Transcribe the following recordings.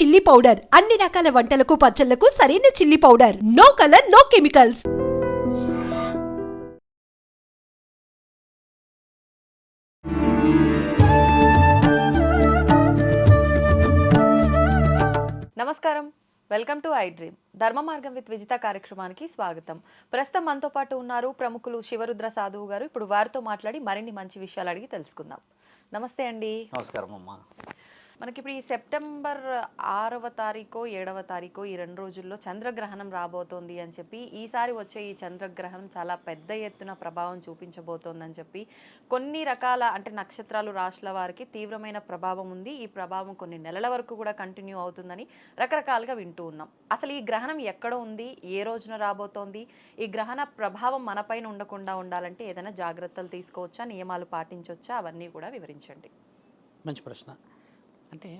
Chilli powder అన్ని రకాల వంటలకు పచ్చళ్లకు సరైన chilli powder. No colour, no chemicals. నమస్కారం, వెల్కమ్ టు ఐ డ్రీమ్. ధర్మ మార్గం విత్ విజిత కార్యక్రమానికి స్వాగతం. ప్రస్తుతం మనతో పాటు ఉన్నారు ప్రముఖులు శివరుద్ర సాధువు గారు. ఇప్పుడు వారితో మాట్లాడి మరిన్ని మంచి విషయాలు అడిగి తెలుసుకుందాం. నమస్తే అండి. నమస్కారం అమ్మా. మనకి ఇప్పుడు ఈ సెప్టెంబర్ 6వ తారీఖు 7వ తారీఖు ఈ 2 రోజుల్లో చంద్రగ్రహణం రాబోతోంది అని చెప్పి, ఈసారి వచ్చే ఈ చంద్రగ్రహణం చాలా పెద్ద ఎత్తున ప్రభావం చూపించబోతోందని చెప్పి కొన్ని రకాల అంటే నక్షత్రాలు రాశుల వారికి తీవ్రమైన ప్రభావం ఉంది. ఈ ప్రభావం కొన్ని నెలల వరకు కూడా కంటిన్యూ అవుతుందని రకరకాలుగా వింటూ ఉన్నాం. అసలు ఈ గ్రహణం ఎక్కడ ఉంది, ఏ రోజున రాబోతోంది, ఈ గ్రహణ ప్రభావం మనపైన ఉండకుండా ఉండాలంటే ఏదైనా జాగ్రత్తలు తీసుకోవచ్చా, నియమాలు పాటించవచ్చా, అవన్నీ కూడా వివరించండి. మంచి ప్రశ్న. అంటే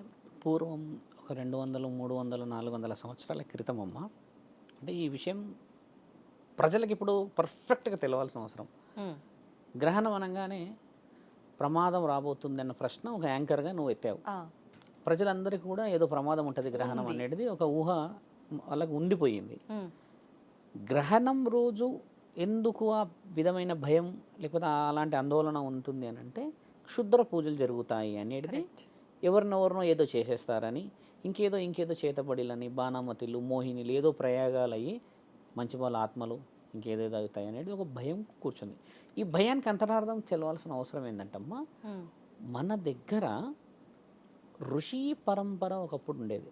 పూర్వం ఒక 200, 300, 400 సంవత్సరాల క్రితం అమ్మ, అంటే ఈ విషయం ప్రజలకు ఇప్పుడు పర్ఫెక్ట్గా తెలవాల్సిన అవసరం. గ్రహణం అనగానే ప్రమాదం రాబోతుంది అన్న ప్రశ్న ఒక యాంకర్గా నువ్వు ఎత్తావు. ప్రజలందరికీ కూడా ఏదో ప్రమాదం ఉంటుంది గ్రహణం అనేది ఒక ఊహ వాళ్ళకు ఉండిపోయింది. గ్రహణం రోజు ఎందుకు ఆ విధమైన భయం లేకపోతే అలాంటి ఆందోళన ఉంటుంది అని అంటే, క్షుద్ర పూజలు జరుగుతాయి అనేది, ఎవరినెవరినో ఏదో చేసేస్తారని, ఇంకేదో చేతబడిలని, బాణామతిలు, మోహినిలు ఏదో ప్రయోగాలు అయ్యి మంచి వాళ్ళ ఆత్మలు ఇంకేదేదో అవుతాయి అనేది ఒక భయం కూర్చుంది. ఈ భయానికి అంతరార్థం తెలవాల్సిన అవసరం ఏంటంటమ్మా, మన దగ్గర ఋషి పరంపర ఒకప్పుడు ఉండేది.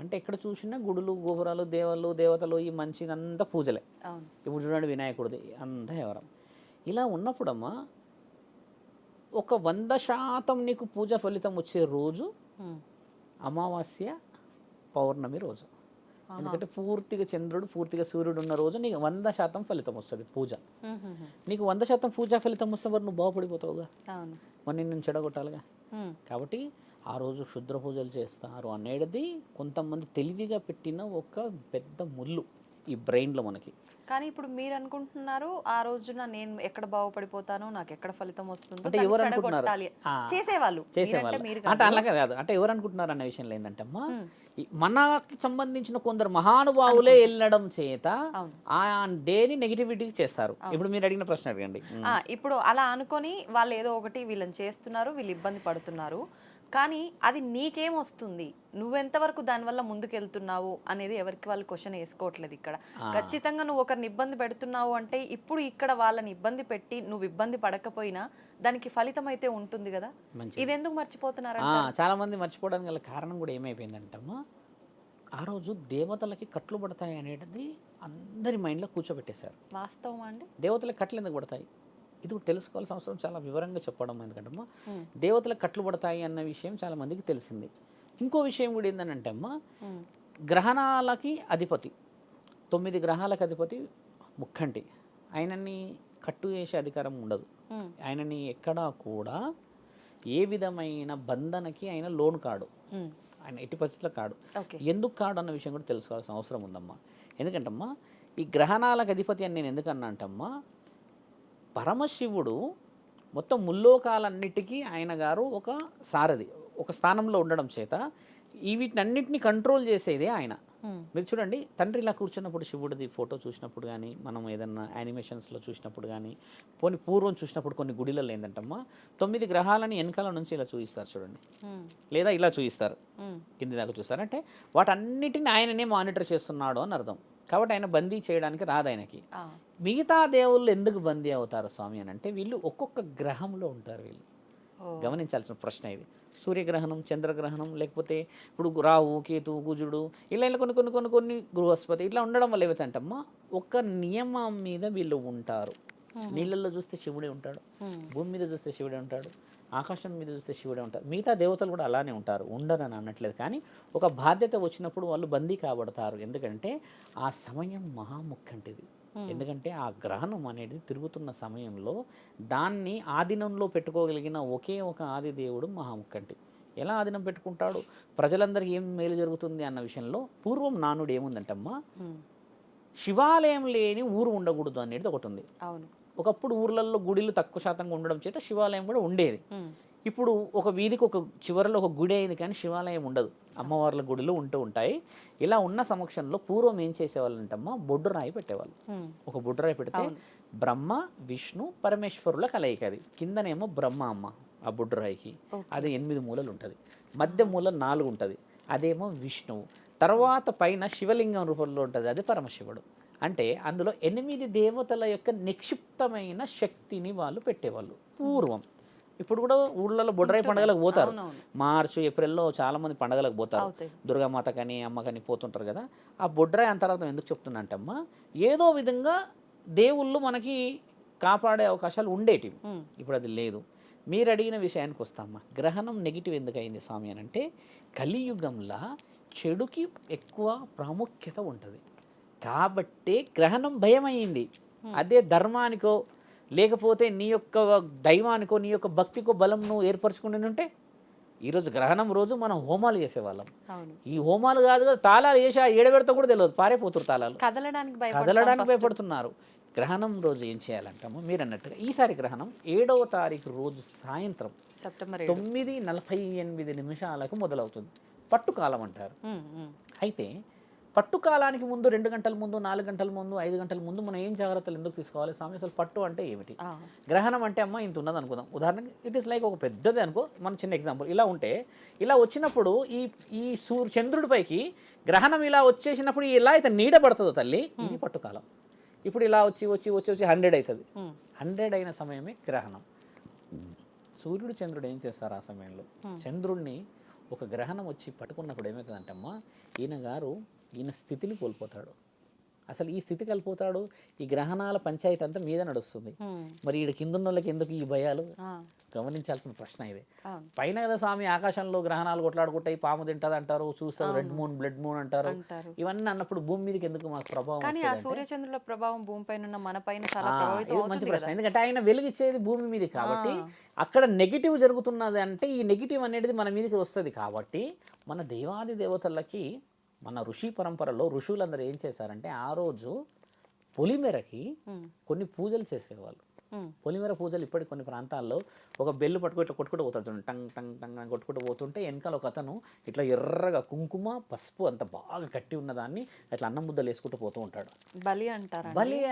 అంటే ఎక్కడ చూసినా గుడులు, గోపురాలు, దేవతలు ఈ మంచిదంతా పూజలే. ఇప్పుడు చూడండి వినాయకుడిది అంతా ఎవరం. ఇలా ఉన్నప్పుడమ్మా ఒక 100% నీకు పూజ ఫలితం వచ్చే రోజు అమావాస్య, పౌర్ణమి రోజు. ఎందుకంటే పూర్తిగా చంద్రుడు, పూర్తిగా సూర్యుడు ఉన్న రోజు నీకు 100% ఫలితం వస్తుంది పూజ. నీకు 100% పూజ ఫలితం వస్తే మరి నువ్వు బాగుపడిపోతావుగా, మరి నేను చెడగొట్టాలిగా. కాబట్టి ఆ రోజు క్షుద్ర పూజలు చేస్తారు అనేది కొంతమంది తెలివిగా పెట్టిన ఒక పెద్ద ముళ్ళు ఈ బ్రెయిన్లో మనకి. కానీ ఇప్పుడు మీరు అనుకుంటున్నారు ఆ రోజున నేను ఎక్కడ బాగుపడిపోతాను, నాకు ఎక్కడ ఫలితం వస్తుందో అంటే ఎవరు అనుకుంటున్నారు, చేసేవాళ్ళు అంటే అలాగే కాదు. అంటే ఎవరు అనుకుంటున్నారు అనే విషయంలో ఏంటంటే అమ్మా, మనకి సంబంధించిన కొందరు మహానుభావులే వెళ్ళడం చేత ఆ డేని నెగిటివిటీ చేస్తారు. ఇప్పుడు మీరు అడిగిన ప్రశ్న అడగండి. ఇప్పుడు అలా అనుకొని వాళ్ళు ఏదో ఒకటి వీళ్ళని చేస్తున్నారు, వీళ్ళు ఇబ్బంది పడుతున్నారు, కానీ అది నీకేమొస్తుంది, నువ్వెంతవరకు దానివల్ల ముందుకెళ్తున్నావు అనేది ఎవరికి వాళ్ళు క్వశ్చన్ వేసుకోవట్లేదు. ఇక్కడ ఖచ్చితంగా నువ్వు ఒకరిని ఇబ్బంది పెడుతున్నావు అంటే ఇప్పుడు ఇక్కడ వాళ్ళని ఇబ్బంది పెట్టి నువ్వు ఇబ్బంది పడకపోయినా దానికి ఫలితం అయితే ఉంటుంది కదా. ఇది ఎందుకు మర్చిపోతున్నారు? చాలా మంది మర్చిపోవడానికి గల కారణం కూడా ఏమైపోయిందంటమ్మా, ఆ రోజు దేవతలకి కట్లు పడతాయి అనేది అందరి మైండ్లో కూర్చోబెట్టేశారు. వాస్తవం అండి. దేవతలకి కట్లు ఎందుకు పడతాయి, ఇది తెలుసుకోవాల్సిన అవసరం చాలా వివరంగా చెప్పడం. ఎందుకంటే దేవతలకు కట్లు పడతాయి అన్న విషయం చాలా మందికి తెలిసింది. ఇంకో విషయం కూడా ఏంటంటే అమ్మా, గ్రహణాలకి అధిపతి 9 గ్రహాలకు అధిపతి ముక్కంటి. ఆయనని కట్టు వేసే అధికారం ఉండదు. ఆయనని ఎక్కడా కూడా ఏ విధమైన బంధనకి ఆయన లోన్ కాడు, ఆయన ఎట్టి పరిస్థితుల్లో కాడు. ఎందుకు కాడు అన్న విషయం కూడా తెలుసుకోవాల్సిన అవసరం ఉందమ్మా. ఎందుకంటమ్మా ఈ గ్రహణాలకు అధిపతి అని నేను ఎందుకన్నా అంటమ్మా, పరమశివుడు మొత్తం ముల్లోకాలన్నిటికీ ఆయన గారు ఒక సారథి, ఒక స్థానంలో ఉండడం చేత వీటినన్నిటిని కంట్రోల్ చేసేదే ఆయన. మీరు చూడండి, తండ్రి ఇలా కూర్చున్నప్పుడు శివుడిది ఫోటో చూసినప్పుడు కానీ, మనం ఏదన్నా యానిమేషన్స్లో చూసినప్పుడు కానీ, పూర్వం చూసినప్పుడు కొన్ని గుడిలలో ఏంటంటమ్మా 9 గ్రహాలని వెనకాల నుంచి ఇలా చూపిస్తారు చూడండి, లేదా ఇలా చూపిస్తారు కింది దాకా చూస్తారు. అంటే వాటన్నిటిని ఆయననే మానిటర్ చేస్తున్నాడు అని అర్థం. కాబట్టి ఆయన బందీ చేయడానికి రాదు ఆయనకి. మిగతా దేవుళ్ళు ఎందుకు బందీ అవుతారు స్వామి అని అంటే, వీళ్ళు ఒక్కొక్క గ్రహంలో ఉంటారు. వీళ్ళు గమనించాల్సిన ప్రశ్న ఇది. సూర్యగ్రహణం, చంద్రగ్రహణం, లేకపోతే ఇప్పుడు రాహు, కేతు, కుజుడు, ఇలా కొన్ని బృహస్పతి ఇట్లా ఉండడం వల్ల ఏమిటంటమ్మా ఒక నియమం మీద వీళ్ళు ఉంటారు. నీళ్ళల్లో చూస్తే శివుడే ఉంటాడు, భూమి మీద చూస్తే శివుడే ఉంటాడు, ఆకాశం మీద చూస్తే శివుడే ఉంటారు. మిగతా దేవతలు కూడా అలానే ఉంటారు, ఉండరని అనట్లేదు. కానీ ఒక బాధ్యత వచ్చినప్పుడు వాళ్ళు బందీ కాబడతారు. ఎందుకంటే ఆ సమయం మహాముఖ్యంటిది. ఎందుకంటే ఆ గ్రహణం అనేది తిరుగుతున్న సమయంలో దాన్ని ఆధీనంలో పెట్టుకోగలిగిన ఒకే ఒక ఆదిదేవుడు మహాముఖ్యంటి. ఎలా ఆధీనం పెట్టుకుంటాడు, ప్రజలందరికీ ఏం మేలు జరుగుతుంది అన్న విషయంలో పూర్వం నానుడు ఏముందంటమ్మా, శివాలయం లేని ఊరు ఉండకూడదు అనేది ఒకటి ఉంది. ఒకప్పుడు ఊర్లలో గుడిలు తక్కువ శాతంగా ఉండడం చేత శివాలయం కూడా ఉండేది. ఇప్పుడు ఒక వీధికి ఒక చివరిలో ఒక గుడి అయింది కానీ శివాలయం ఉండదు, అమ్మవార్ల గుడిలో ఉంటూ ఉంటాయి. ఇలా ఉన్న సమక్షంలో పూర్వం ఏం చేసేవాళ్ళు అంటమ్మా, బొడ్డు రాయి పెట్టేవాళ్ళు. ఒక బొడ్డు రాయి పెడితే బ్రహ్మ విష్ణు పరమేశ్వరుల కలయిక, అది కిందనేమో బ్రహ్మ అమ్మ ఆ బొడ్డు రాయికి, అది 8 మూలలు ఉంటుంది, మధ్య మూల 4 ఉంటుంది, అదేమో విష్ణువు, తర్వాత పైన శివలింగం రూపంలో ఉంటుంది, అది పరమశివుడు. అంటే అందులో 8 దేవతల యొక్క నిక్షిప్తమైన శక్తిని వాళ్ళు పెట్టేవాళ్ళు పూర్వం. ఇప్పుడు కూడా ఊళ్ళలో బొడ్రాయి పండుగలకు పోతారు, మార్చి ఏప్రిల్లో చాలా మంది పండుగలకు పోతారు, దుర్గామాత కానీ అమ్మ కానీ పోతుంటారు కదా. ఆ బొడ్రాయి అంతరార్థం ఎందుకు చెప్తున్నా అంటే అమ్మ, ఏదో విధంగా దేవుళ్ళు మనకి కాపాడే అవకాశాలు ఉండేటివి, ఇప్పుడు అది లేదు. మీరు అడిగిన విషయానికి వస్తామ్మా, గ్రహణం నెగిటివ్ ఎందుకు అయింది స్వామి అని అంటే, కలియుగంలో చెడుకి ఎక్కువ ప్రాముఖ్యత ఉంటుంది కాబట్టి గ్రహణం భయం అయింది. అదే ధర్మానికో లేకపోతే నీ యొక్క దైవానికో నీ యొక్క భక్తికో బలం నువ్వు ఏర్పరచుకుని ఉంటే ఈరోజు గ్రహణం రోజు మనం హోమాలు చేసేవాళ్ళం. ఈ హోమాలు కాదు కదా, తాళాలు వేసి ఏడబెడతా కూడా తెలియదు, పారైపోతున్నారు తాళాలు, కదలడానికి భయపడుతున్నారు. గ్రహణం రోజు ఏం చేయాలంటాము మీరు అన్నట్టుగా, ఈసారి గ్రహణం 7వ తారీఖు రోజు సాయంత్రం సెప్టెంబర్ 9:48 మొదలవుతుంది. పట్టుకాలం అంటారు. అయితే పట్టుకాలానికి ముందు 2 గంటల ముందు, 4 గంటల ముందు, 5 గంటల ముందు మనం ఏం జాగ్రత్తలు ఎందుకు తీసుకోవాలి స్వామి? అసలు పట్టు అంటే ఏమిటి? గ్రహణం అంటే అమ్మ ఇంత ఉన్నది అనుకుందాం, ఉదాహరణకి ఇట్ ఈస్ లైక్ ఒక పెద్దది అనుకో, మన చిన్న ఎగ్జాంపుల్ ఇలా ఉంటే, ఇలా వచ్చినప్పుడు ఈ చంద్రుడిపైకి గ్రహణం ఇలా వచ్చేసినప్పుడు ఎలా అయితే నీడ పడుతుందో తల్లి, ఇది పట్టుకాలం. ఇప్పుడు ఇలా వచ్చి 100 అవుతుంది, 100 అయిన సమయమే గ్రహణం. సూర్యుడు చంద్రుడు ఏం చేస్తారు ఆ సమయంలో? చంద్రుడిని ఒక గ్రహణం వచ్చి పట్టుకున్నప్పుడు ఏమవుతుందంటే అమ్మ, ఈయన స్థితిని కోల్పోతాడు. అసలు ఈ స్థితికి వెళ్ళిపోతాడు. ఈ గ్రహణాల పంచాయతీ అంతా మీద నడుస్తుంది. మరి ఈడ కింద వాళ్ళకి ఎందుకు ఈ భయాలు? గమనించాల్సిన ప్రశ్న ఇది. పైన కదా స్వామి ఆకాశంలో గ్రహణాలు కొట్లాడుకుంటాయి, పాము తింటది అంటారు, చూస్తారు రెడ్ మూన్ బ్లడ్ మూన్ అంటారు. ఇవన్నీ అన్నప్పుడు భూమి మీదకి ఎందుకు మాకు ప్రభావం? సూర్యచంద్రుల ప్రభావం భూమి పైన మన పైన మంచి ప్రశ్న. ఎందుకంటే ఆయన వెలుగిచ్చేది భూమి మీద కాబట్టి అక్కడ నెగిటివ్ జరుగుతున్నది అంటే ఈ నెగిటివ్ అనేది మన మీదకి వస్తుంది. కాబట్టి మన దేవాది దేవతలకి, మన ఋషి పరంపరలో ఋషులందరూ ఏం చేశారంటే ఆ రోజు పొలిమేరకి కొన్ని పూజలు చేసేవాళ్ళు. పొలిమేర పూజలు ఇప్పటికి కొన్ని ప్రాంతాల్లో ఒక బెల్లు పట్టుకు ఇట్లా కొట్టుకుంటూ పోతాడు చూడండి, టంగ్ టంగ్ టంగ్ అని కొట్టుకుంటూ పోతుంటే వెనకాల ఒక అతను ఇట్లా ఎర్రగా కుంకుమ పసుపు అంత బాగా కట్టి ఉన్నదాన్ని ఇట్లా అన్నం ముద్దలు వేసుకుంటూ పోతూ ఉంటాడు. బలి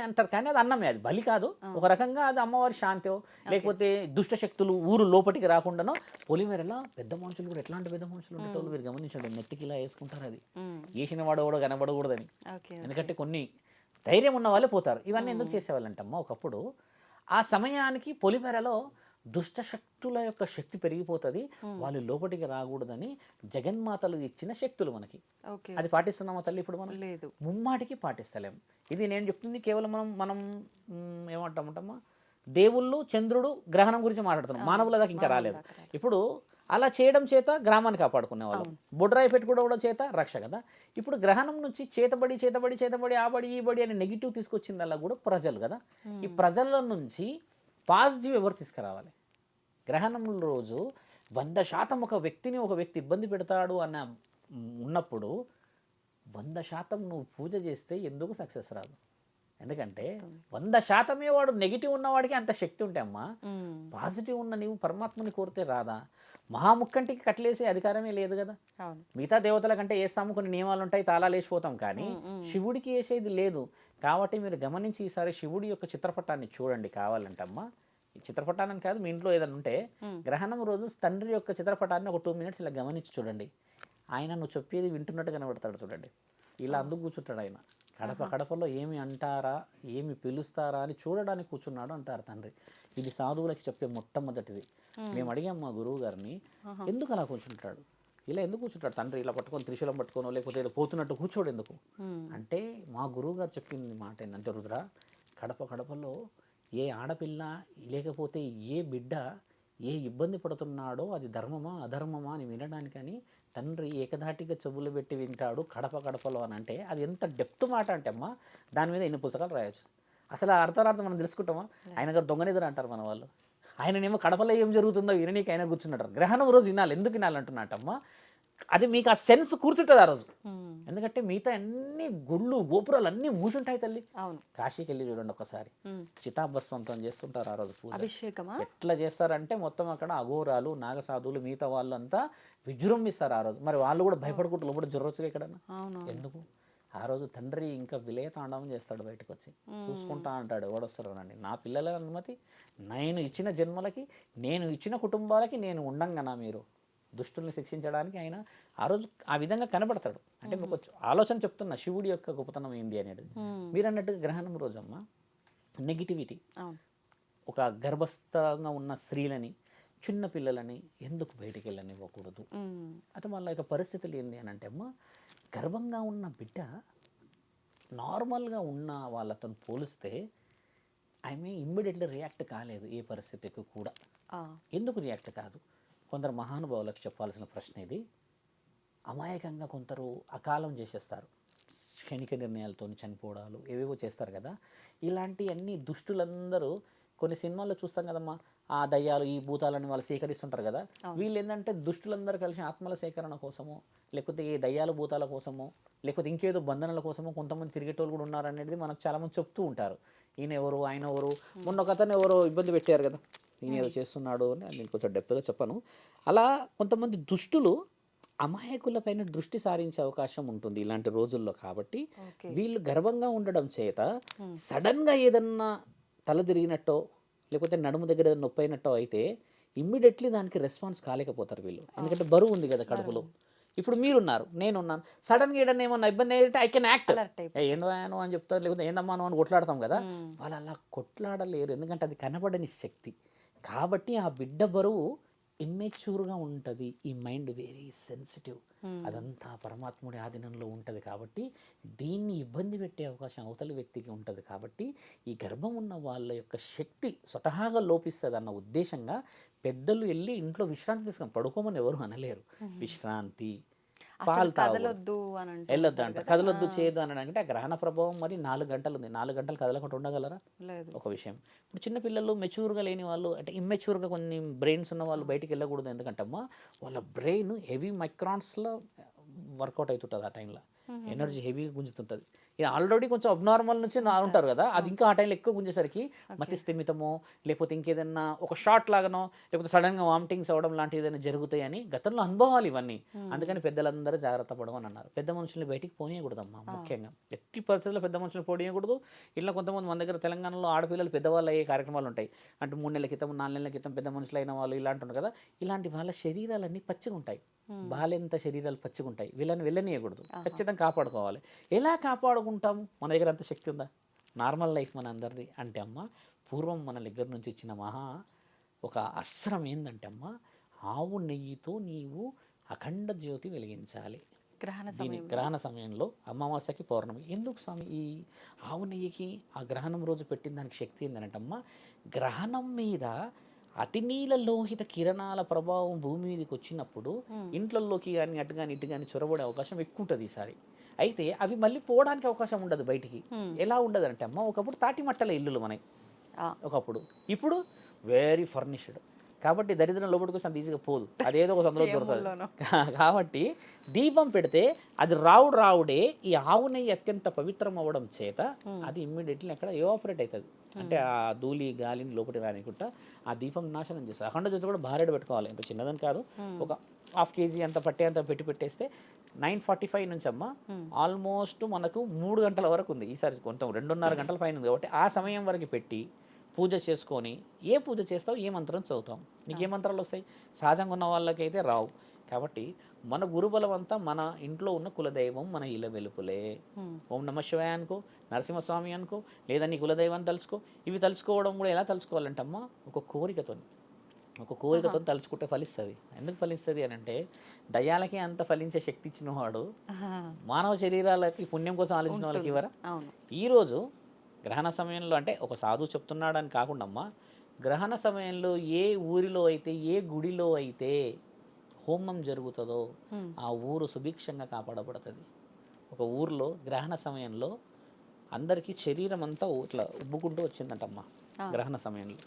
అంటారు కానీ అది అన్నమే, అది బలి కాదు. ఒక రకంగా అది అమ్మవారి శాంతో లేకపోతే దుష్ట శక్తులు ఊరు లోపలికి రాకుండానో. పొలిమేరలో పెద్ద మనుషులు కూడా ఎట్లాంటి పెద్ద మనుషులు ఉండేటోళ్ళు మీరు గమనించండి, నెత్తికి ఇలా వేసుకుంటారు. అది వేసిన వాడు కూడా కనబడకూడదని, ఎందుకంటే కొన్ని ధైర్యం ఉన్న వాళ్ళే పోతారు. ఇవన్నీ ఎందుకు చేసేవాళ్ళంటమ్మా, ఒకప్పుడు ఆ సమయానికి పొలిమేరలో దుష్ట శక్తుల యొక్క శక్తి పెరిగిపోతుంది, వాళ్ళు లోపలికి రాకూడదని జగన్మాతలు ఇచ్చిన శక్తులు మనకి. అది పాటిస్తున్నామా తల్లి? ఇప్పుడు మనం లేదు, ముమ్మాటికి పాటిస్తలేము. ఇది నేను చెప్తుంది కేవలం మనం ఏమంటామంటమ్మా, దేవుళ్ళు చంద్రుడు గ్రహణం గురించి మాట్లాడుతున్నాం, మానవుల దాకా ఇంకా రాలేదు. ఇప్పుడు అలా చేయడం చేత గ్రామాన్ని కాపాడుకునే వాళ్ళం, బొడ్రాయి పెట్టుకోవడం చేత రక్ష కదా. ఇప్పుడు గ్రహణం నుంచి చేతబడి ఆ బడి ఈ బడి అని నెగిటివ్ తీసుకొచ్చింది అలా కూడా ప్రజలు కదా. ఈ ప్రజల నుంచి పాజిటివ్ ఎవరు తీసుకురావాలి? గ్రహణం రోజు 100% ఒక వ్యక్తి ఇబ్బంది పెడతాడు అన్న ఉన్నప్పుడు 100% నువ్వు పూజ చేస్తే ఎందుకు సక్సెస్ రాదు? ఎందుకంటే 100% వాడు నెగిటివ్ ఉన్నవాడికి అంత శక్తి ఉంటే అమ్మా, పాజిటివ్ ఉన్న నీవు పరమాత్మని కోరితే రాదా? మహాముక్కంటికి కట్లేసే అధికారమే లేదు కదా. మిగతా దేవతల కంటే వేస్తాము, కొన్ని నియమాలు ఉంటాయి, తాళాలు వేసిపోతాం, కానీ శివుడికి వేసేది లేదు. కాబట్టి మీరు గమనించి ఈసారి శివుడి యొక్క చిత్రపటాన్ని చూడండి కావాలంటమ్మా. ఈ చిత్రపటాన్ని కాదు, మీ ఇంట్లో ఏదైనా ఉంటే గ్రహణం రోజు తండ్రి యొక్క చిత్రపటాన్ని ఒక 2 minutes ఇలా గమనించి చూడండి. ఆయన నువ్వు చెప్పేది వింటున్నట్టు కనబడతాడు చూడండి. ఇలా అందుకు కూర్చుంటాడు ఆయన. కడపలో ఏమి అంటారా, ఏమి పిలుస్తారా అని చూడడానికి కూర్చున్నాడు అంటారు తండ్రి. ఇది సాధువులకి చెప్పే మొట్టమొదటిది. మేము అడిగాం మా గురువు గారిని, ఎందుకు అలా కూర్చుంటాడు, ఇలా ఎందుకు కూర్చుంటాడు తండ్రి, ఇలా పట్టుకొని త్రిశూలం పట్టుకోనో లేకపోతే ఇలా పోతున్నట్టు కూర్చోడు ఎందుకు అంటే, మా గురువు గారు చెప్పింది మాట ఏంటంటే, రుద్ర, కడపలో ఏ ఆడపిల్ల లేకపోతే ఏ బిడ్డ ఏ ఇబ్బంది పడుతున్నాడో అది ధర్మమా అధర్మమా అని వినడానికని తండ్రి ఏకధాటిగా చెవులు పెట్టి వింటాడు కడపలో అని అంటే, అది ఎంత డెప్త్ మాట అంటే అమ్మా, దాని మీద ఎన్ని పుస్తకాలు రాయొచ్చు. అసలు అర్థార్థం మనం తెలుసుకుంటామా? ఆయన గారు దొంగనిద్దరు అంటారు మన వాళ్ళు. ఆయననేమో కడపలో ఏం జరుగుతుందో విననీకి ఆయన కూర్చున్నాడు. గ్రహణం రోజు వినాలి, ఎందుకు వినాలంటున్నట్టమ్మా, అది మీకు ఆ సెన్స్ కూర్చుంటుంది ఆ రోజు. ఎందుకంటే మిగతా అన్ని గుళ్ళు గోపురాలు అన్నీ మూసుంటాయి తల్లి. అవును. కాశీకి వెళ్ళి చూడండి ఒకసారి, చితాభస్వంతో చేస్తుంటారు ఆ రోజు పూజ. అభిషేకమా? ఎట్లా చేస్తారంటే మొత్తం అక్కడ అఘోరాలు నాగసాధువులు మిగతా వాళ్ళంతా విజృంభిస్తారు ఆ రోజు. మరి వాళ్ళు కూడా భయపడుకుంటూ లోపల జొరవచ్చుగా ఎక్కడన్నా. అవును. ఎందుకు ఆ రోజు తండ్రి ఇంకా విలయ తాండవం చేస్తాడు, బయటకు వచ్చి చూసుకుంటా అంటాడు ఎవడొస్తారోనండి, నా పిల్లల అనుమతి, నేను ఇచ్చిన జన్మలకి, నేను ఇచ్చిన కుటుంబాలకి నేను ఉండంగానా మీరు దుష్టుల్ని శిక్షించడానికి ఆయన ఆ రోజు ఆ విధంగా కనబడతాడు. అంటే మీకు ఆలోచన చెప్తున్నా శివుడి యొక్క గొప్పతనం ఏంది అనేది. మీరు అన్నట్టుగా గ్రహణం రోజమ్మా నెగిటివిటీ, ఒక గర్భస్థంగా ఉన్న స్త్రీలని చిన్న పిల్లలని ఎందుకు బయటికి వెళ్ళనివ్వకూడదు అంటే వాళ్ళ యొక్క పరిస్థితులు ఏంటి అని అంటే అమ్మ, గర్భంగా ఉన్న బిడ్డ నార్మల్గా ఉన్న వాళ్ళతో పోలిస్తే ఆమె ఇమ్మీడియట్లీ రియాక్ట్ కాలేదు ఏ పరిస్థితికి కూడా. ఎందుకు రియాక్ట్ కాదు? కొందరు మహానుభావులకు చెప్పాల్సిన ప్రశ్న ఇది. అమాయకంగా కొందరు అకాలం చేసేస్తారు, క్షణిక నిర్ణయాలతో చనిపోవడాలు ఏవేవో చేస్తారు కదా. ఇలాంటి అన్ని దుష్టులందరూ కొన్ని సినిమాల్లో చూస్తాం కదమ్మా, ఆ దయ్యాలు ఈ భూతాలని వాళ్ళు సేకరిస్తుంటారు కదా. వీళ్ళు ఏంటంటే దుష్టులందరూ కలిసి ఆత్మల సేకరణ కోసమో, లేకపోతే ఈ దయ్యాల భూతాల కోసమో, లేకపోతే ఇంకేదో బంధనాల కోసమో కొంతమంది తిరిగేటోళ్ళు కూడా ఉన్నారనేది మనకు చాలామంది చెప్తూ ఉంటారు. ఈయన ఎవరు, ఆయన ఎవరు, మొన్న ఒక అతను ఎవరో ఇబ్బంది పెట్టారు కదా, ఈయన ఏదో చేస్తున్నాడు అని నేను కొంచెం డెప్త్గా చెప్పను. అలా కొంతమంది దుష్టులు అమాయకులపైన దృష్టి సారించే అవకాశం ఉంటుంది ఇలాంటి రోజుల్లో. కాబట్టి వీళ్ళు గర్వంగా ఉండడం చేత సడన్గా ఏదన్నా తల తిరిగినట్టో లేకపోతే నడుము దగ్గర నొప్పి అయినట్టో అయితే ఇమ్మీడియట్లీ దానికి రెస్పాన్స్ కాలేకపోతారు వీళ్ళు. ఎందుకంటే బరువు ఉంది కదా కడుపులో. ఇప్పుడు మీరున్నారు, నేనున్నాను, సడన్గా ఏదన్నా ఏమన్నా ఇబ్బంది అయితే ఐ కెన్ యాక్ట్, ఏందో ఆయనో అని చెప్తారు, లేకపోతే ఏందమ్మా అని కొట్లాడతాం కదా. వాళ్ళు అలా కొట్లాడలేరు, ఎందుకంటే అది కనబడని శక్తి. కాబట్టి ఆ బిడ్డ బరువు ఇమ్మెచ్యూర్గా ఉంటుంది, ఈ మైండ్ వెరీ సెన్సిటివ్, అదంతా పరమాత్ముడి ఆధీనంలో ఉంటుంది. కాబట్టి దీన్ని ఇబ్బంది పెట్టే అవకాశం అవతలి వ్యక్తికి ఉంటుంది. కాబట్టి ఈ గర్భం ఉన్న వాళ్ళ యొక్క శక్తి స్వతహాగా లోపిస్తుంది అన్న ఉద్దేశంగా పెద్దలు వెళ్ళి ఇంట్లో విశ్రాంతి తీసుకొని పడుకోమని ఎవరు అనలేరు. విశ్రాంతి, పాలు తాగొద్దు, వెళ్ళొద్దు అంట, కదలొద్దు, చేయొద్దు అనడానికి ఆ గ్రహణ ప్రభావం మరి 4 గంటలు ఉంది. 4 గంటలు కదలకుండా ఉండగలరా? ఒక విషయం. ఇప్పుడు చిన్నపిల్లలు మెచ్యూర్గా లేని వాళ్ళు, అంటే ఇమ్మెచ్యూర్గా కొన్ని బ్రెయిన్స్ ఉన్న వాళ్ళు బయటికి వెళ్ళకూడదు. ఎందుకంటమ్మా వాళ్ళ బ్రెయిన్ హెవీ మైక్రాన్స్లో వర్కౌట్ అవుతుంటుంది ఆ టైంలో, ఎనర్జీ హెవీగా గుంజుతుంటుంది. ఇక ఆల్రెడీ కొంచెం అబ్నార్మల్ నుంచి ఉంటారు కదా, అది ఇంకా ఆ టైంలో ఎక్కువ గుంజేసరికి మతి స్థిమితమో లేకపోతే ఇంకేదన్నా ఒక షార్ట్ లాగానో లేకపోతే సడన్గా వామిటింగ్స్ అవ్వడం లాంటివి ఏదైనా జరుగుతాయని గతంలో అనుభవాలు ఇవన్నీ. అందుకని పెద్దలందరూ జాగ్రత్త పడమని అన్నారు. పెద్ద మనుషుల్ని బయటికి పోనీయకూడదమ్మా, ముఖ్యంగా ఎట్టి పరిస్థితుల్లో పెద్ద మనుషులు పోనీయకూడదు. ఇలా కొంతమంది మన దగ్గర తెలంగాణలో ఆడపిల్లలు పెద్దవాళ్ళు అయ్యే కార్యక్రమాలు ఉంటాయి. అంటే 3 నెలల క్రితం 4 నెలల క్రితం పెద్ద మనుషులు అయిన వాళ్ళు ఇలాంటి ఉంటారు కదా. ఇలాంటి వాళ్ళ శరీరాలన్నీ పచ్చిగా ఉంటాయి, బాలెంత శరీరాలు పచ్చిగా ఉంటాయి. వీళ్ళని వెళ్ళనీయకూడదు, ఖచ్చితంగా కాపాడుకోవాలి. ఎలా కాపాడుకుంటాము? మన దగ్గర అంత శక్తి ఉందా? నార్మల్ లైఫ్ మన అందరిది అంటే అమ్మ, పూర్వం మన దగ్గర నుంచి ఇచ్చిన ఒక అస్త్రం ఏంటంటే అమ్మ, ఆవు నెయ్యితో నీవు అఖండ జ్యోతి వెలిగించాలి గ్రహణ సమయంలో, అమావాస్యకి పౌర్ణమి. ఎందుకు స్వామి ఈ ఆవు నెయ్యికి ఆ గ్రహణం రోజు పెట్టిన దానికి శక్తి ఏంటంటే అమ్మ, గ్రహణం మీద అతినీల లోహిత కిరణాల ప్రభావం భూమి మీదకి వచ్చినప్పుడు ఇంట్లలోకి కానీ అటు కానీ ఇటు కానీ చొరబడే అవకాశం ఎక్కువ ఉంటుంది ఈసారి. అయితే అవి మళ్ళీ పోవడానికి అవకాశం ఉండదు బయటికి. ఎలా ఉండదు అంటే అమ్మ, ఒకప్పుడు తాటి మట్టల ఇల్లులు మనకి ఒకప్పుడు, ఇప్పుడు వెరీ ఫర్నిష్డ్. కాబట్టి దరిద్రం లోపలికి వస్తే అంత ఈజీగా పోదు, అదేదో ఒక సందులో దొరుకుతుంది. కాబట్టి దీపం పెడితే అది రావుడే ఈ ఆవు నెయ్యి అత్యంత పవిత్రం అవ్వడం చేత అది ఇమ్మీడియట్లీ అక్కడ ఎవాపరేట్ అవుతుంది. అంటే ఆ ధూళి గాలిని లోపలి రానికుంటా ఆ దీపం నాశనం చేస్తుంది. అఖండ జ్యోతి కూడా భార్యడు పెట్టుకోవాలి, ఇంత చిన్నదని కాదు, ఒక 1/2 kg అంత పట్టేంత పెట్టేస్తే 9:45 నుంచి అమ్మ ఆల్మోస్ట్ మనకు 3 గంటల వరకు ఉంది. ఈసారి కొంత 2.5 గంటల పైన ఉంది. కాబట్టి ఆ సమయం వరకు పెట్టి పూజ చేసుకొని, ఏ పూజ చేస్తావు, ఏ మంత్రం చదువుతాం, నీకు ఏ మంత్రాలు వస్తాయి? సహజంగా ఉన్న వాళ్ళకైతే రావు. కాబట్టి మన గురుబలం అంతా మన ఇంట్లో ఉన్న కులదైవం మన ఇళ్ళ వెలుపులే. ఓం నమ శివాయ అనుకో, నరసింహస్వామి అనుకో, లేదా నీ కులదైవాన్ని తలుచుకో. ఇవి తలుచుకోవడం కూడా ఎలా తలుచుకోవాలంటమ్మా, ఒక కోరికతో తలుచుకుంటే ఫలిస్తుంది. ఎందుకు ఫలిస్తుంది అని అంటే, దయ్యాలకి అంత ఫలించే శక్తి ఇచ్చిన వాడు మానవ శరీరాలకి పుణ్యం కోసం ఆలోచించిన వాళ్ళకి ఇవ్వరా? ఈరోజు గ్రహణ సమయంలో, అంటే ఒక సాధువు చెప్తున్నాడని కాకుండా అమ్మ, గ్రహణ సమయంలో ఏ ఊరిలో అయితే, ఏ గుడిలో అయితే హోమం జరుగుతుందో ఆ ఊరు సుభిక్షంగా కాపాడబడుతుంది. ఒక ఊర్లో గ్రహణ సమయంలో అందరికీ శరీరం అంతా ఇట్లా ఉబ్బుకుంటూ వచ్చిందంటమ్మా గ్రహణ సమయంలో.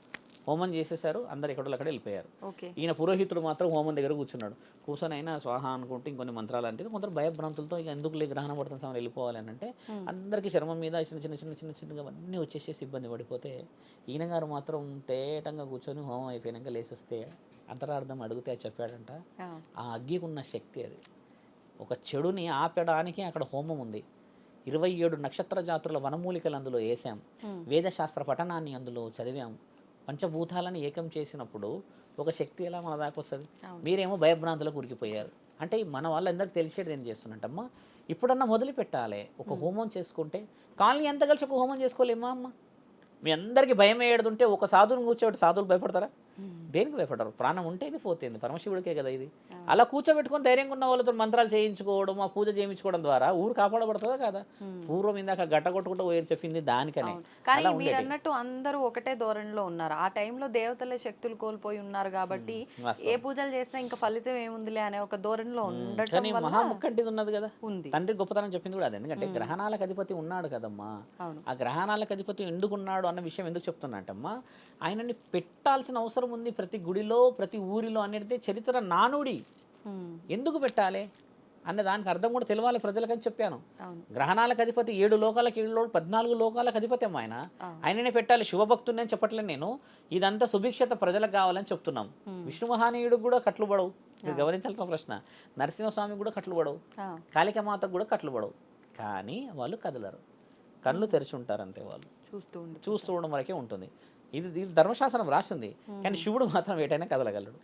హోమం చేసేసారు, అందరు ఎక్కడో అక్కడ వెళ్ళిపోయారు. ఓకే. ఈయన పురోహితుడు మాత్రం హోమం దగ్గర కూర్చున్నాడు. కూర్చొని అయినా స్వాహ అనుకుంటే ఇంకొన్ని మంత్రాలు అంటే కొందరు భయభ్రాంతులతో ఇక ఎందుకు గ్రహణం పడుతున్న సమయం వెళ్ళిపోవాలి అని అంటే అందరికీ చర్మం మీద చిన్నగా అన్నీ వచ్చేసేసి ఇబ్బంది పడిపోతే ఈయన గారు మాత్రం తేటంగా కూర్చొని హోమం అయిపోయాక లేచేస్తే అంతరార్థం అడిగితే చెప్పాడంట, ఆ అగ్గికి ఉన్న శక్తి అది. ఒక చెడుని ఆపడానికి అక్కడ హోమం ఉంది. 27 నక్షత్ర జాతుల వనమూలికలు అందులో వేసాం, వేదశాస్త్ర పఠనాన్ని అందులో చదివాం, పంచభూతాలను ఏకం చేసినప్పుడు ఒక శక్తి ఎలా మన దాకా వస్తుంది? మీరేమో భయభ్రాంతులకు ఉరికిపోయారు. అంటే మన వాళ్ళందరికీ తెలిసేది ఏం చేస్తున్నట్టమ్మా, ఇప్పుడన్నా మొదలు పెట్టాలి. ఒక హోమం చేసుకుంటే కాలనీ ఎంత కలిసి ఒక హోమం చేసుకోలేమా అమ్మ? మీ అందరికీ భయం ఏడుతుంటే ఒక సాధువుని కూర్చోబెట్టి సాధువులు భయపడతారా? దేనికి భయపడరు? ప్రాణం ఉంటే ఇది పోతుంది, పరమశివుడికే కదా ఇది. అలా కూర్చోబెట్టుకొని ధైర్యంగా ఉన్న వాళ్ళతో మంత్రాలు చేయించుకోవడం, ఆ పూజ చేయించుకోవడం ద్వారా ఊరు కాపాడబడుతుందా కదా? పూర్వం ఇందాక గట్ట కొట్టుకుంటూ పోయి చెప్పింది దానికనే. కానీ మీరు అన్నట్టు అందరూ ఒకటే ధోరణిలో ఉన్నారు. ఆ టైంలో దేవతలే శక్తులు కోల్పోయి ఉన్నారు కాబట్టి ఏ పూజలు చేసినా ఇంకా ఫలితం ఏముందిలే అనే ఒక ధోరణిలో ఉండటం కానీ మహాముక్కంటిది ఉన్నది కదా, ఉంది. తండ్రి గొప్పతనం చెప్పింది కూడా అదే. ఎందుకంటే గ్రహణాలకు అధిపతి ఉన్నాడు కదమ్మా. ఆ గ్రహణాలకు అధిపతి ఎందుకు ఉన్నాడు అన్న విషయం ఎందుకు చెప్తున్నట్టమ్మా, ఆయనని పెట్టాల్సిన అవసరం ఉంది ప్రతి గుడిలో, ప్రతి ఊరిలో అనేది చరిత్ర నానుడి. ఎందుకు పెట్టాలి అనే దానికి అర్థం కూడా తెలవాలి ప్రజలకని చెప్పాను. గ్రహణాలకు అధిపతి 7 లోకాలకు 14 లోకాలకు అధిపతి అమ్మ ఆయన. ఆయననే పెట్టాలి. శుభభక్తుని అని చెప్పట్లేదు నేను, ఇదంతా సుభిక్షత ప్రజలకు కావాలని చెప్తున్నాం. విష్ణు మహానీయుడికి కూడా కట్లుబడవు, మీరు గమనించాల్సిన ప్రశ్న. నరసింహస్వామికి కూడా కట్లుబడవు, కాళికామాతకు కూడా కట్లుబడవు. కానీ వాళ్ళు కదలరు, కళ్ళు తెరిచి ఉంటారు అంతే. వాళ్ళు చూస్తూ ఉండడం వరకే ఉంటుంది. ఇది ధర్మశాస్త్రం రాసింది. కానీ శివుడు మాత్రం ఏటైనా కదలగలడు.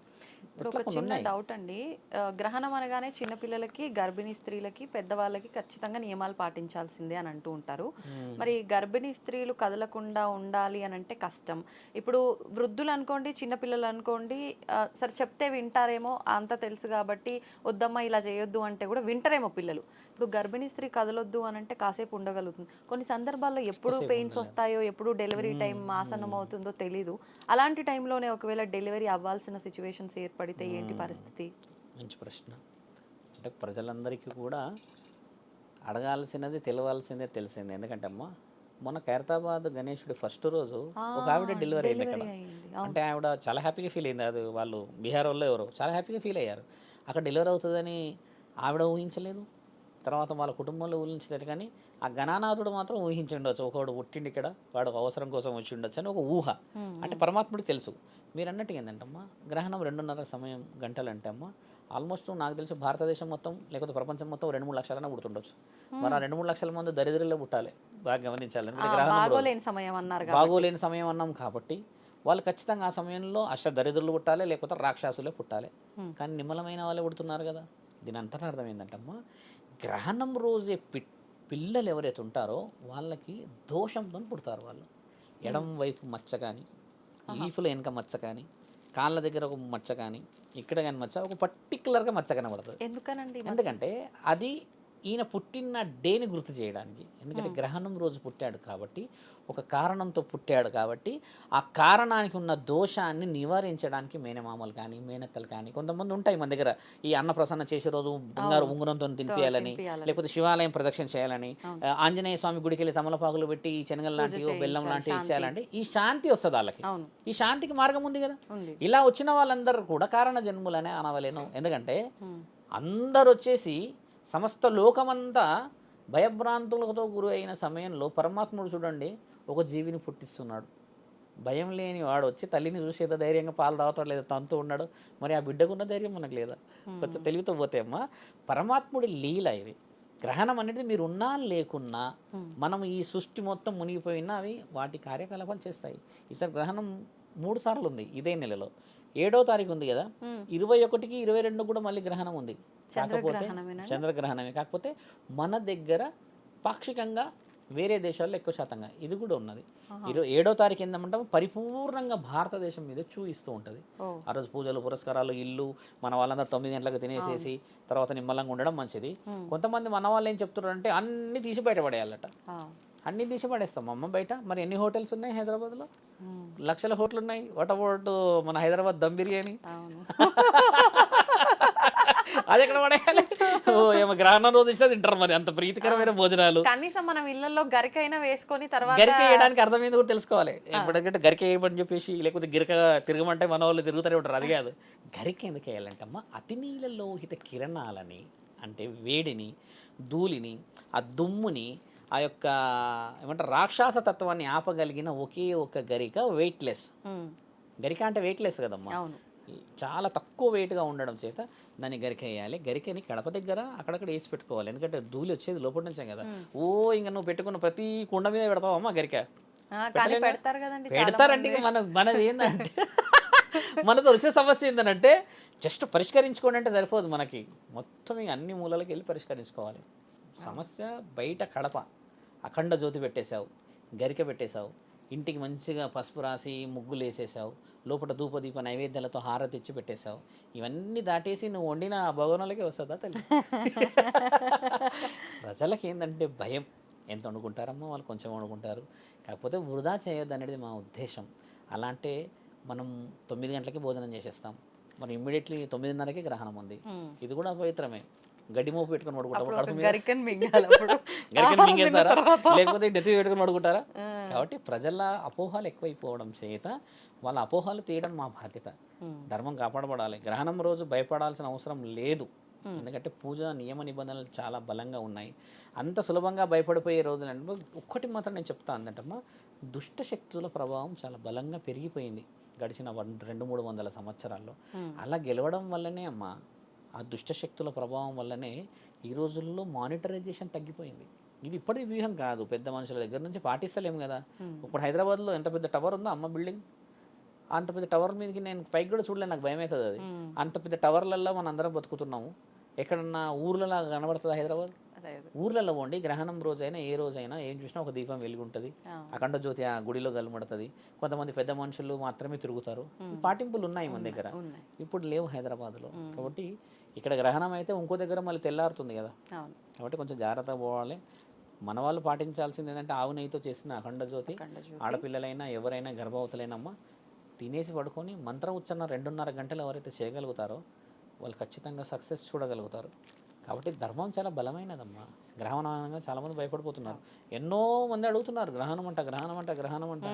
ఇప్పుడు ఒక చిన్న డౌట్ అండి, గ్రహణం అనగానే చిన్నపిల్లలకి, గర్భిణీ స్త్రీలకి, పెద్దవాళ్ళకి ఖచ్చితంగా నియమాలు పాటించాల్సిందే అని అంటూ ఉంటారు. మరి గర్భిణీ స్త్రీలు కదలకుండా ఉండాలి అని అంటే కష్టం. ఇప్పుడు వృద్ధులు అనుకోండి, చిన్నపిల్లలు అనుకోండి, సరే చెప్తే వింటారేమో, అంత తెలుసు కాబట్టి వద్దమ్మా ఇలా చేయొద్దు అంటే కూడా వింటారేమో పిల్లలు. ఇప్పుడు గర్భిణీ స్త్రీ కదలొద్దు అని అంటే కాసేపు ఉండగలుగుతుంది. కొన్ని సందర్భాల్లో ఎప్పుడు పెయిన్స్ వస్తాయో, ఎప్పుడు డెలివరీ టైం ఆసన్నం అవుతుందో తెలీదు. అలాంటి టైంలోనే ఒకవేళ డెలివరీ అవ్వాల్సిన సిచ్యువేషన్స్ ఏర్పడితే ఏంటి పరిస్థితి? మంచి ప్రశ్న. అంటే ప్రజలందరికీ కూడా అడగాల్సినది తెలియాల్సిందే తెలిసింది. ఎందుకంటే అమ్మ, మొన్న ఖైరతాబాద్ గణేశుడి ఫస్ట్ రోజు ఒక ఆవిడ డెలివరీ అయింది అక్కడ. అంటే ఆవిడ చాలా హ్యాపీగా ఫీల్ అయింది. అది వాళ్ళు బీహార్ వాళ్ళు ఎవరో చాలా హ్యాపీగా ఫీల్ అయ్యారు. అక్కడ డెలివరీ అవుతుందని ఆవిడ ఊహించలేదు, తర్వాత వాళ్ళ కుటుంబంలో ఊహించలేదు. కానీ ఆ గణనాథుడు మాత్రం ఊహించుండొచ్చు, ఒకడు పుట్టిండి ఇక్కడ, వాడు అవసరం కోసం వచ్చి ఉండొచ్చు అని ఒక ఊహ. అంటే పరమాత్ముడికి తెలుసు. మీరు అన్నట్టుగా ఏంటంటమ్మా, గ్రహణం 2:30 సమయం గంటలు అంటే అమ్మ, ఆల్మోస్ట్ నాకు తెలిసి భారతదేశం మొత్తం లేకపోతే ప్రపంచం మొత్తం 2-3 లక్షలైనా పుడుతుండొచ్చు. మరి ఆ 2-3 లక్షల మంది దరిద్రుల్లో పుట్టాలి. బాగా గమనించాలి. బాగోలేని సమయం అన్నాం కాబట్టి వాళ్ళు ఖచ్చితంగా ఆ సమయంలో దరిద్రులు పుట్టాలి, లేకపోతే రాక్షసులే పుట్టాలి. కానీ నిమ్మలమైన వాళ్ళే పుడుతున్నారు కదా. దీని అంతటా అర్థం ఏంటంటమ్మా, గ్రహణం రోజే పిల్లలు ఎవరైతే ఉంటారో వాళ్ళకి దోషంతో పుడతారు. వాళ్ళు ఎడం వైపు మచ్చ కానీ, ఈపుల వెనక మచ్చ కానీ, కాళ్ళ దగ్గర ఒక మచ్చ కానీ, ఇక్కడ కానీ మచ్చ, ఒక పర్టికులర్గా మచ్చ కనబడుతుంది. ఎందుకంటే అది ఈయన పుట్టిన డేని గుర్తు చేయడానికి. ఎందుకంటే గ్రహణం రోజు పుట్టాడు కాబట్టి, ఒక కారణంతో పుట్టాడు కాబట్టి, ఆ కారణానికి ఉన్న దోషాన్ని నివారించడానికి మేనమామలు కానీ, మేనత్తలు కానీ కొంతమంది ఉంటాయి మన దగ్గర. ఈ అన్నప్రసన్న చేసే రోజు బంగారు ఉంగరంతో తినిపించాలని, లేకపోతే శివాలయం ప్రదక్షిణ చేయాలని, ఆంజనేయ స్వామి గుడికి వెళ్ళి తమలపాకులు పెట్టి ఈ శనగలు లాంటివి, బెల్లం లాంటివి ఇచ్చేయాలంటే ఈ శాంతి వస్తుంది వాళ్ళకి. ఈ శాంతికి మార్గం ఉంది కదా. ఇలా వచ్చిన వాళ్ళందరూ కూడా కారణ జన్ములనే అనవలేను. ఎందుకంటే అందరు వచ్చేసి సమస్త లోకమంతా భయభ్రాంతులతో గురి అయిన సమయంలో పరమాత్ముడు చూడండి ఒక జీవిని పుట్టిస్తున్నాడు. భయం లేని వాడు వచ్చి తల్లిని చూసి ఏదో ధైర్యంగా పాలు తాగుతాడు, లేదా తంతూ ఉన్నాడు. మరి ఆ బిడ్డకున్న ధైర్యం మనకు లేదా? కొంచెం తెలివితో పోతే అమ్మా, పరమాత్ముడి లీల ఇది. గ్రహణం అనేది మీరు ఉన్నా లేకున్నా, మనం ఈ సృష్టి మొత్తం మునిగిపోయినా అవి వాటి కార్యకలాపాలు చేస్తాయి. ఈసారి గ్రహణం 3 సార్లు ఉంది ఇదే నెలలో. 7వ తారీఖు ఉంది కదా, 21కి 22 కూడా మళ్ళీ గ్రహణం ఉంది. కాకపోతే చంద్రగ్రహణమే. కాకపోతే మన దగ్గర పాక్షికంగా, వేరే దేశాల్లో ఎక్కువ శాతంగా ఇది కూడా ఉన్నది. 7వ తారీఖు ఏంటంటే పరిపూర్ణంగా భారతదేశం మీద చూయిస్తూ ఉంటుంది. ఆ రోజు పూజలు పురస్కారాలు, ఇల్లు మన వాళ్ళందరూ 9 గంటలకు తినేసేసి తర్వాత నిమ్మలంగా ఉండడం మంచిది. కొంతమంది మన వాళ్ళు ఏం చెప్తున్నారు అంటే అన్ని తీసి బయటపడేయాలట. అన్నీ తీసి పడేస్తాం అమ్మ బయట. మరి ఎన్ని హోటల్స్ ఉన్నాయి హైదరాబాద్లో? లక్షల హోటల్ ఉన్నాయి. వాట్ అబౌట్ మన హైదరాబాద్ దమ్ బిర్యానీ? అది ఎక్కడ పడేయాలి? ఓ ఏమో గ్రహణం రోజు ఇస్తే తింటారు మరి, అంత ప్రీతికరమైన భోజనాలు. కనీసం మనం ఇళ్లలో గరికైనా వేసుకొని తర్వాత గరిక వేయడానికి అర్థమైంది కూడా తెలుసుకోవాలి. ఎప్పుడంటే గరిక వేయమని చెప్పేసి, లేకపోతే గిరక తిరగమంటే మన వాళ్ళు తిరుగుతూనే ఉంటారు. అది కాదు, గరిక ఎందుకు వేయాలంటమ్మా, అతి నీళ్ళ లోహిత కిరణాలని, అంటే వేడిని, ధూళిని, ఆ దుమ్ముని, ఆ యొక్క ఏమంటారు రాక్షస తత్వాన్ని ఆపగలిగిన ఒకే ఒక గరిక వెయిట్లెస్. గరిక అంటే వెయిట్లెస్ కదమ్మా, చాలా తక్కువ వెయిట్గా ఉండడం చేత దాన్ని గరిక వేయాలి. గరికని కడప దగ్గర అక్కడక్కడ వేసి పెట్టుకోవాలి, ఎందుకంటే ధూళి వచ్చేది లోపల నుంచే కదా. ఓ ఇంకా నువ్వు పెట్టుకున్న ప్రతి కుండ మీద పెడతావమ్మా గరిక? పెడతారంటే మనది ఏంటంటే మనతో వచ్చే సమస్య ఏంటంటే జస్ట్ పరిష్కరించుకోండి అంటే సరిపోదు, మనకి మొత్తం ఇక అన్ని మూలలకి వెళ్ళి పరిష్కరించుకోవాలి సమస్య. బయట కడప అఖండ జ్యోతి పెట్టేశావు, గరిక పెట్టేశావు, ఇంటికి మంచిగా పసుపు రాసి ముగ్గులు వేసేసావు, లోపల ధూపదీప నైవేద్యాలతో హారతి ఇచ్చి పెట్టేశావు. ఇవన్నీ దాటేసి నువ్వు వండిన ఆ భగవనాలకే వస్తుందా తల్లి? ప్రజలకి ఏంటంటే భయం, ఎంత వండుకుంటారమ్మో వాళ్ళు కొంచెం వండుకుంటారు, కాకపోతే వృధా చేయొద్దు అనేది మా ఉద్దేశం. అలా అంటే మనం 9 గంటలకి భోజనం చేసేస్తాం, మనం ఇమ్మీడియట్లీ 9:30కి గ్రహణం ఉంది, ఇది కూడా అపవిత్రమే. గడ్డి మోపు పెట్టుకుని పడుకుంటాం, గరికని మింగేస్తారా? లేకపోతే డెత్తి పెట్టుకుని పడుకుంటారా? కాబట్టి ప్రజల అపోహాలు ఎక్కువైపోవడం చేత వాళ్ళ అపోహాలు తీయడం మా బాధ్యత. ధర్మం కాపాడబడాలి. గ్రహణం రోజు భయపడాల్సిన అవసరం లేదు, ఎందుకంటే పూజ నియమ నిబంధనలు చాలా బలంగా ఉన్నాయి. అంత సులభంగా భయపడిపోయే రోజులంటే ఒక్కటి మాత్రం నేను చెప్తాను ఏంటంటమ్మా, దుష్ట శక్తుల ప్రభావం చాలా బలంగా పెరిగిపోయింది గడిచిన 200-300 సంవత్సరాల్లో. అలా గెలవడం వల్లనే అమ్మా, ఆ దుష్టశక్తుల ప్రభావం వల్లనే ఈ రోజుల్లో మానిటరైజేషన్ తగ్గిపోయింది. ఇది ఇప్పటి వ్యూహం కాదు, పెద్ద మనుషుల దగ్గర నుంచి పాటిస్తలేము కదా. ఇప్పుడు హైదరాబాద్లో ఎంత పెద్ద టవర్ ఉందో అమ్మ, బిల్డింగ్ అంత పెద్ద టవర్ మీదకి నేను పైకి కూడా చూడలేదు, నాకు భయం అవుతుంది అది. అంత పెద్ద టవర్లలో మనం అందరం బతుకుతున్నాము. ఎక్కడన్నా ఊర్లలో కనబడుతుంది హైదరాబాద్? ఊర్లలో పోండి, గ్రహణం రోజైనా ఏ రోజైనా ఏం చూసినా ఒక దీపం వెలుగుంటుంది, అఖండ జ్యోతి ఆ గుడిలో గలుమడుతుంది. కొంతమంది పెద్ద మనుషులు మాత్రమే తిరుగుతారు. పాటింపులు ఉన్నాయి మన దగ్గర, ఇప్పుడు లేవు హైదరాబాద్లో. కాబట్టి ఇక్కడ గ్రహణం అయితే ఇంకో దగ్గర మళ్ళీ తెల్లారుతుంది కదా, కాబట్టి కొంచెం జాగ్రత్తగా పోవాలి. మన వాళ్ళు పాటించాల్సింది ఏంటంటే ఆవు నెయ్యితో చేసిన అఖండ జ్యోతి. ఆడపిల్లలైనా ఎవరైనా గర్భవతులైనమ్మా తినేసి పడుకొని మంత్ర ఉచ్చారణ 2.5 గంటలు ఎవరైతే చేయగలుగుతారో వాళ్ళు ఖచ్చితంగా సక్సెస్ చూడగలుగుతారు. కాబట్టి ధర్మం చాలా బలమైనదమ్మా. గ్రహణం అనగా చాలామంది భయపడిపోతున్నారు, ఎన్నో మంది అడుగుతున్నారు గ్రహణం అంట గ్రహణం అంట గ్రహణం అంట.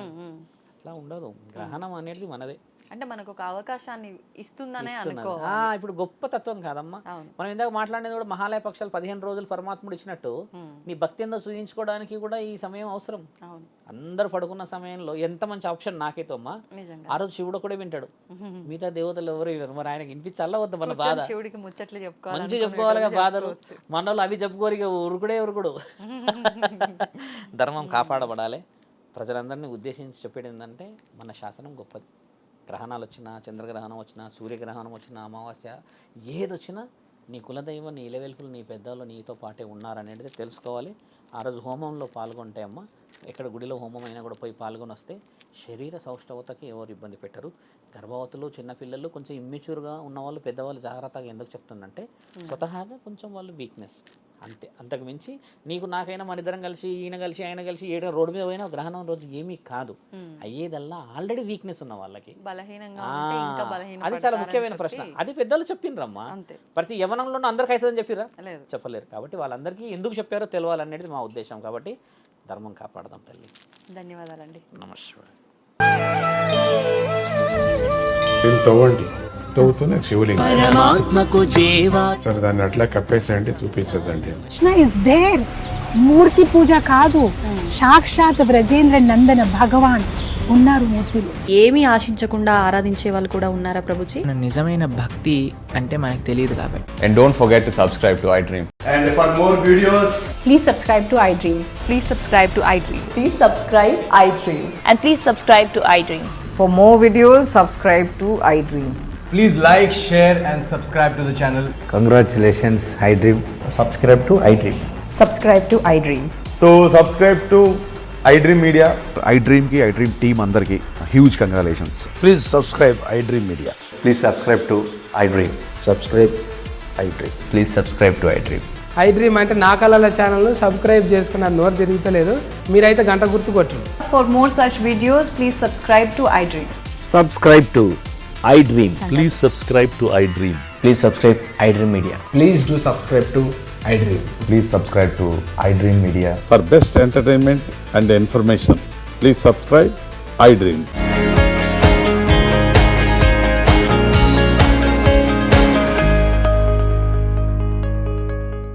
అట్లా ఉండదు, గ్రహణం అనేది మనదే, అంటే మనకు ఒక అవకాశాన్ని ఇస్తుందనే అనుకో. ఇప్పుడు గొప్ప తత్వం కాదమ్మా, మనం ఇందాక మాట్లాడేది కూడా మహాలయ పక్షాలు 15 రోజులు పరమాత్ముడు ఇచ్చినట్టు నీ భక్తి ఏందో చూపించుకోవడానికి కూడా ఈ సమయం అవసరం. అందరు పడుకున్న సమయంలో ఎంత మంచి ఆప్షన్ నాకైతే అమ్మా. ఆ రోజు శివుడు కూడా వింటాడు, మిగతా దేవతలు ఎవరు వినరు. మరి ఆయనకి వినిపించాలా వద్ద మన బాధ? శివుడికి ముచ్చట్లు చెప్పుకోవాలి, మంచి చెప్పుకోవాలిగా బాధలు. మనలో అవి చెప్పుకోరు, ఉరుకుడు. ధర్మం కాపాడబడాలి. ప్రజలందరినీ ఉద్దేశించి చెప్పేది ఏంటంటే మన శాసనం గొప్పది. గ్రహణాలు వచ్చినా, చంద్రగ్రహణం వచ్చినా, సూర్యగ్రహణం వచ్చినా, అమావాస్య ఏదొచ్చినా నీ కులదైవం, నీ ఇలవెల్పులు, నీ పెద్దలు నీతో పాటే ఉన్నారనేది తెలుసుకోవాలి. ఆ రోజు హోమంలో పాల్గొంటే అమ్మ, ఎక్కడ గుడిలో హోమం అయినా కూడా పోయి పాల్గొని వస్తే శరీర సౌష్ఠవతకి ఎవరు ఇబ్బంది పెట్టరు. గర్భవతులు, చిన్నపిల్లలు, కొంచెం ఇమ్మెచ్యూర్గా ఉన్నవాళ్ళు, పెద్దవాళ్ళు జాగ్రత్తగా ఎందుకు చెప్తుందంటే స్వతహాగా కొంచెం వాళ్ళు వీక్నెస్ అంతే. అంతకు మించి నీకు నాకైనా మన ఇద్దరం కలిసి ఈయన కలిసి ఆయన కలిసి ఏదో రోడ్డు మీద పోయినా గ్రహణం రోజు ఏమీ కాదు. అయ్యేదల్లా ఆల్రెడీ వీక్నెస్ ఉన్న వాళ్ళకి. అది చాలా ముఖ్యమైన ప్రశ్న. అది పెద్దలు చెప్పిండ్రమ్మా. ప్రతి యవనంలోనూ అందరికీ అవుతుందని చెప్పిరా? చెప్పలేరు. కాబట్టి వాళ్ళందరికీ ఎందుకు చెప్పారో తెలియాలనేది మా ఉద్దేశం. కాబట్టి ధర్మం కాపాడదాం తల్లి. ధన్యవాదాలండి. నమస్కారం. తవ్వండి, తవ్వుతూనే శివలింగం. సరే దాన్ని అట్లా కప్పేసేయండి, చూపించదండి. Is there. మూర్తి పూజ కాదు, సాక్షాత్ బ్రజేంద్ర నందన భగవాన్ ఉన్నారు మూర్తిలో. ఏమీ ఆశించకుండా ఆరాధించే వాళ్ళు కూడా ఉన్నారా ప్రభుజీ? నిజమైన భక్తి అంటే మనకు తెలియదు కాబట్టి. And don't forget to subscribe to iDream. And for more videos, please subscribe to iDream. Please subscribe to iDream. Please subscribe iDream. And please subscribe to iDream. For more videos, subscribe to iDream. please like, share and subscribe to the channel. Congratulations, iDream. Subscribe to iDream. Subscribe to iDream. So subscribe to iDream Media. iDream ki iDream team andarki huge congratulations. Please subscribe iDream Media. Please subscribe to iDream. Subscribe iDream. Please subscribe to iDream. iDream అంటే నా కళల channel subscribe చేసుకున్న నోరు తిరుగుతలేదు, మీరైతే గంట గుర్తు కొట్టండి. For more such videos, please subscribe to iDream. Subscribe to iDream. Please subscribe to iDream. Please subscribe iDream Media. Please do subscribe to iDream. Please subscribe to iDream Media. For best entertainment and information, please subscribe iDream.